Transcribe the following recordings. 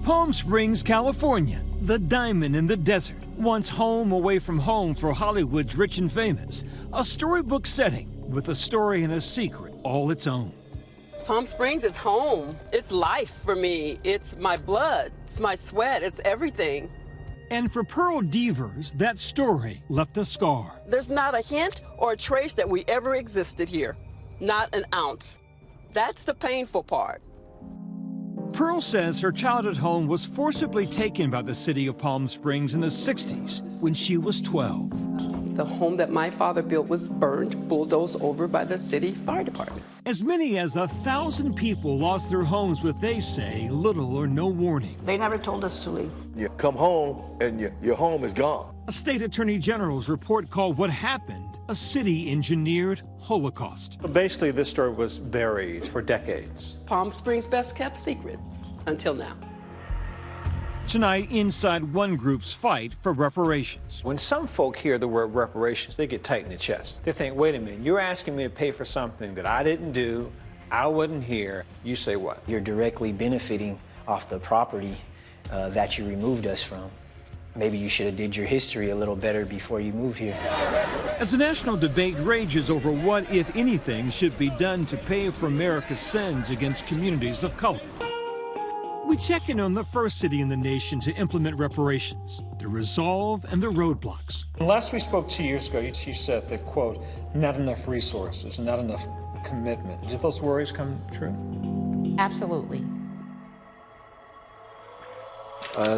Palm Springs, California, the diamond in the desert, once home away from home for Hollywood's rich and famous. A storybook setting with a story and a secret all its own. Palm Springs is home. It's life for me. It's my blood. It's my sweat. It's everything. And for Pearl Devers, that story left a scar. There's not a hint or a trace that we ever existed here. Not an ounce. That's the painful part. Pearl says her childhood home was forcibly taken by the city of Palm Springs in the 60s when she was 12. The home that my father built was burned, bulldozed over by the city fire department. As many as 1,000 people lost their homes with, they say, little or no warning. They never told us to leave. You come home and your home is gone. A state attorney general's report called what happened a city-engineered Holocaust. Basically, this story was buried for decades. Palm Springs' best-kept secret until now. Tonight, inside one group's fight for reparations. When some folk hear the word reparations, they get tight in the chest. They think, wait a minute, you're asking me to pay for something that I didn't do, I wasn't here. You say what? You're directly benefiting off the property that you removed us from. Maybe you should have did your history a little better before you moved here. As the national debate rages over what, if anything, should be done to pay for America's sins against communities of color, we check in on the first city in the nation to implement reparations, the resolve and the roadblocks. Last we spoke 2 years ago, you said that, quote, not enough resources, not enough commitment. Did those worries come true? Absolutely.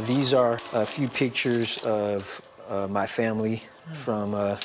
These are a few pictures of my family from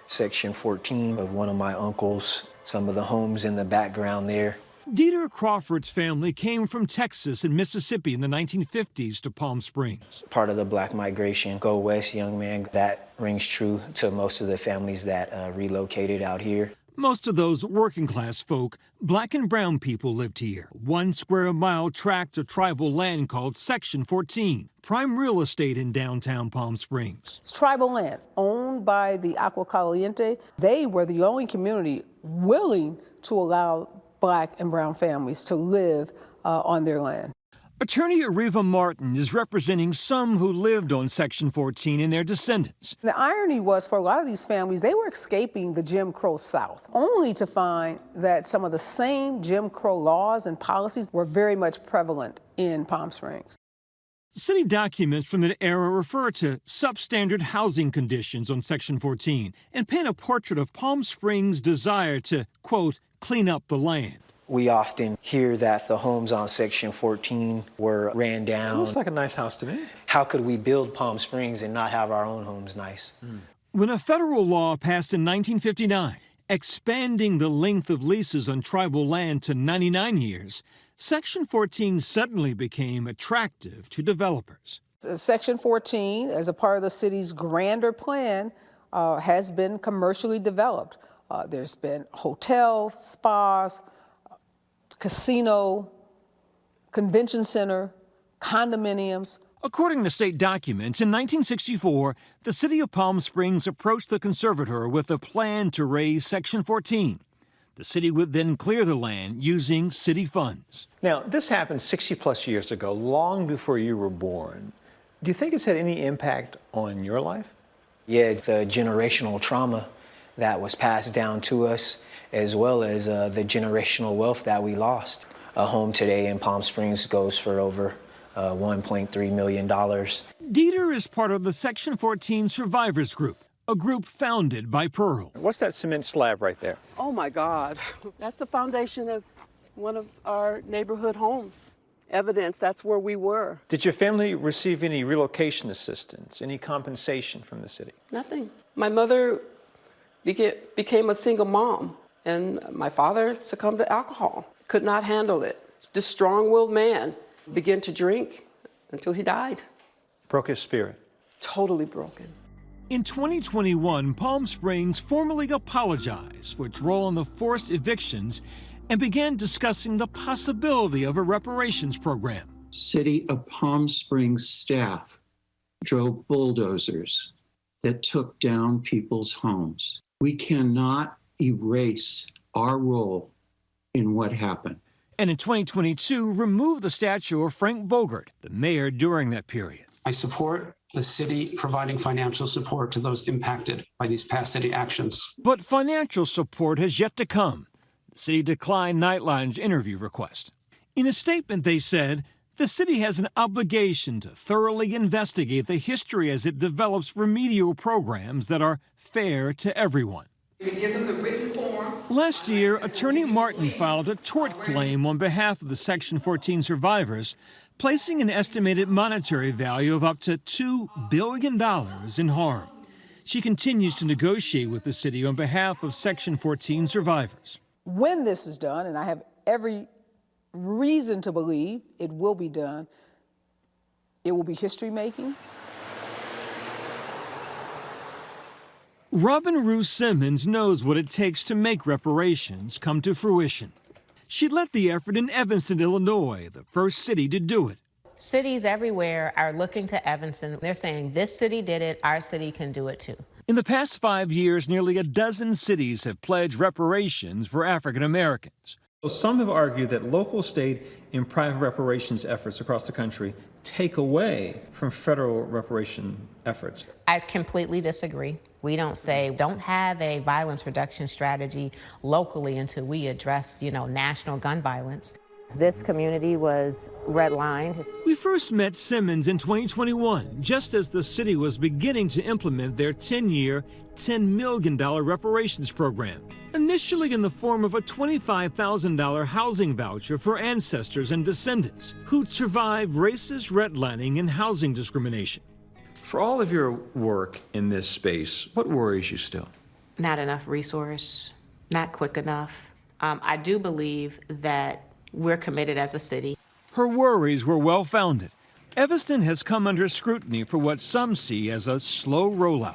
Section 14 of one of my uncles, some of the homes in the background there. Dieter Crawford's family came from Texas and Mississippi in the 1950s to Palm Springs. Part of the black migration, go west, young man, that rings true to most of the families that relocated out here. Most of those working-class folk, black and brown people, lived here. 1 square mile tract of tribal land called Section 14, prime real estate in downtown Palm Springs. It's tribal land owned by the Agua Caliente. They were the only community willing to allow black and brown families to live on their land. Attorney Ariva Martin is representing some who lived on Section 14 and their descendants. The irony was, for a lot of these families, they were escaping the Jim Crow South, only to find that some of the same Jim Crow laws and policies were very much prevalent in Palm Springs. City documents from that era refer to substandard housing conditions on Section 14 and paint a portrait of Palm Springs' desire to, quote, clean up the land. We often hear that the homes on Section 14 were ran down. Looks like a nice house to me. How could we build Palm Springs and not have our own homes nice? When a federal law passed in 1959, expanding the length of leases on tribal land to 99 years, Section 14 suddenly became attractive to developers. Section 14, as a part of the city's grander plan, has been commercially developed. There's been hotels, spas, casino, convention center, condominiums. According to state documents, in 1964, the city of Palm Springs approached the conservator with a plan to raise Section 14. The city would then clear the land using city funds. Now, this happened 60-plus years ago, long before you were born. Do you think it's had any impact on your life? Yeah, the generational trauma that was passed down to us, as well as the generational wealth that we lost. A home today in Palm Springs goes for over $1.3 million. Dieter is part of the Section 14 Survivors Group, a group founded by Pearl. What's that cement slab right there? Oh my God, that's the foundation of one of our neighborhood homes. Evidence that's where we were. Did your family receive any relocation assistance, any compensation from the city? Nothing. My mother became a single mom, and my father succumbed to alcohol. Could not handle it. This strong-willed man began to drink until he died. Broke his spirit. Totally broken. In 2021, Palm Springs formally apologized for its role in the forced evictions and began discussing the possibility of a reparations program. City of Palm Springs staff drove bulldozers that took down people's homes. We cannot erase our role in what happened. and in 2022 removed the statue of Frank Bogart, the mayor during that period. I support the city providing financial support to those impacted by these past city actions. But financial support has yet to come. The city declined Nightline's interview request. In a statement, they said, the city has an obligation to thoroughly investigate the history as it develops remedial programs that are fair to everyone. Last year, Attorney Martin filed a tort claim on behalf of the Section 14 survivors, placing an estimated monetary value of up to $2 billion in harm. She continues to negotiate with the city on behalf of Section 14 survivors. When this is done, and I have every reason to believe it will be done, it will be history-making. Robin Rue Simmons knows what it takes to make reparations come to fruition. She led the effort in Evanston, Illinois, the first city to do it. Cities everywhere are looking to Evanston. They're saying, this city did it, our city can do it too. In the past 5 years, nearly a dozen cities have pledged reparations for African Americans. Some have argued that local, state, and private reparations efforts across the country take away from federal reparation efforts. I completely disagree. We don't have a violence reduction strategy locally until we address, national gun violence. This community was redlined. We first met Simmons in 2021, just as the city was beginning to implement their 10-year, $10 million reparations program, initially in the form of a $25,000 housing voucher for ancestors and descendants who'd survived racist redlining and housing discrimination. For all of your work in this space, what worries you still? Not enough resource, not quick enough. I do believe that we're committed as a city. Her worries were well-founded. Evanston has come under scrutiny for what some see as a slow rollout.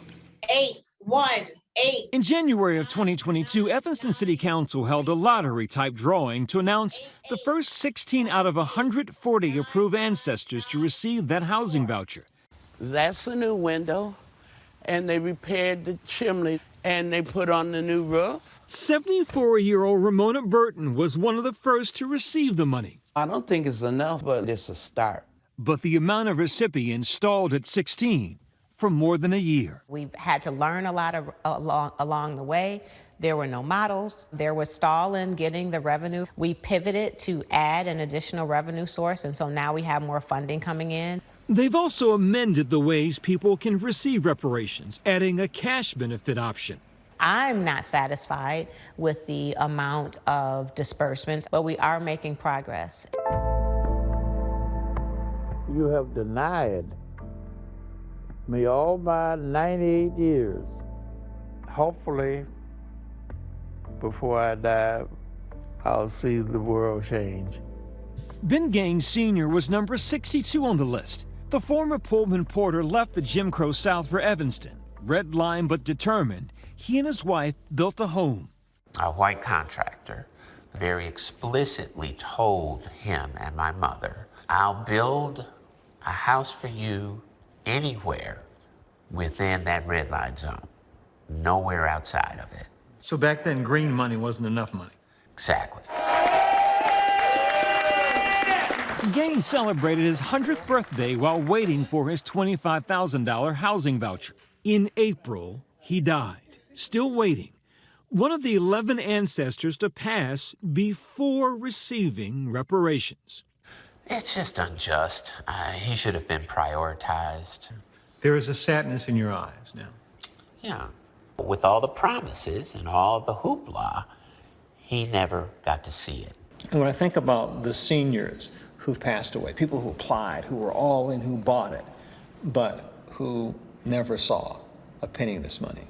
818. In January of 2022, Evanston City Council held a lottery-type drawing to announce the first 16 out of 140 approved ancestors to receive that housing voucher. That's a new window, and they repaired the chimney, and they put on the new roof. 74-year-old Ramona Burton was one of the first to receive the money. I don't think it's enough, but it's a start. But the amount of recipients stalled at 16 for more than a year. We've had to learn a lot along the way. There were no models. There was stall in getting the revenue. We pivoted to add an additional revenue source, and so now we have more funding coming in. They've also amended the ways people can receive reparations, adding a cash benefit option. I'm not satisfied with the amount of disbursements, but we are making progress. You have denied me all my 98 years. Hopefully, before I die, I'll see the world change. Ben Gaines Sr. was number 62 on the list. The former Pullman porter left the Jim Crow South for Evanston. Redlined but determined, he and his wife built a home. A white contractor very explicitly told him and my mother, I'll build a house for you anywhere within that red line zone, nowhere outside of it. So back then, green money wasn't enough money. Exactly. Gaines celebrated his 100th birthday while waiting for his $25,000 housing voucher. In April, he died, still waiting. One of the 11 ancestors to pass before receiving reparations. It's just unjust. He should have been prioritized. There is a sadness in your eyes now. Yeah. With all the promises and all the hoopla, he never got to see it. And when I think about the seniors who've passed away, people who applied, who were all in, who bought it, but who never saw a penny of this money,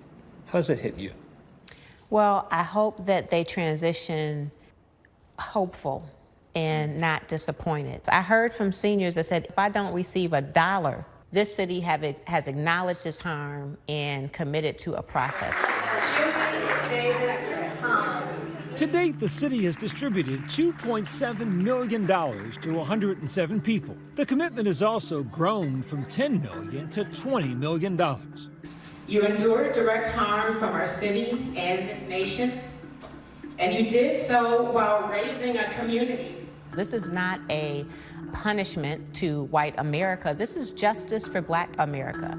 how does it hit you? Well, I hope that they transition hopeful and not disappointed. I heard from seniors that said, if I don't receive $1, this city has acknowledged this harm and committed to a process. To date, the city has distributed $2.7 million to 107 people. The commitment has also grown from $10 million to $20 million. You endured direct harm from our city and this nation, and you did so while raising a community This is not a punishment to white America. This is justice for Black America.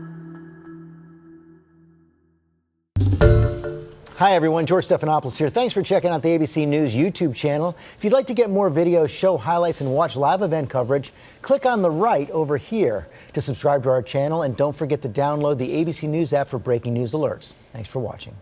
Hi everyone, George Stephanopoulos here. Thanks for checking out the ABC News YouTube channel. If you'd like to get more videos, show highlights, and watch live event coverage, click on the right over here to subscribe to our channel, and don't forget to download the ABC News app for breaking news alerts. Thanks for watching.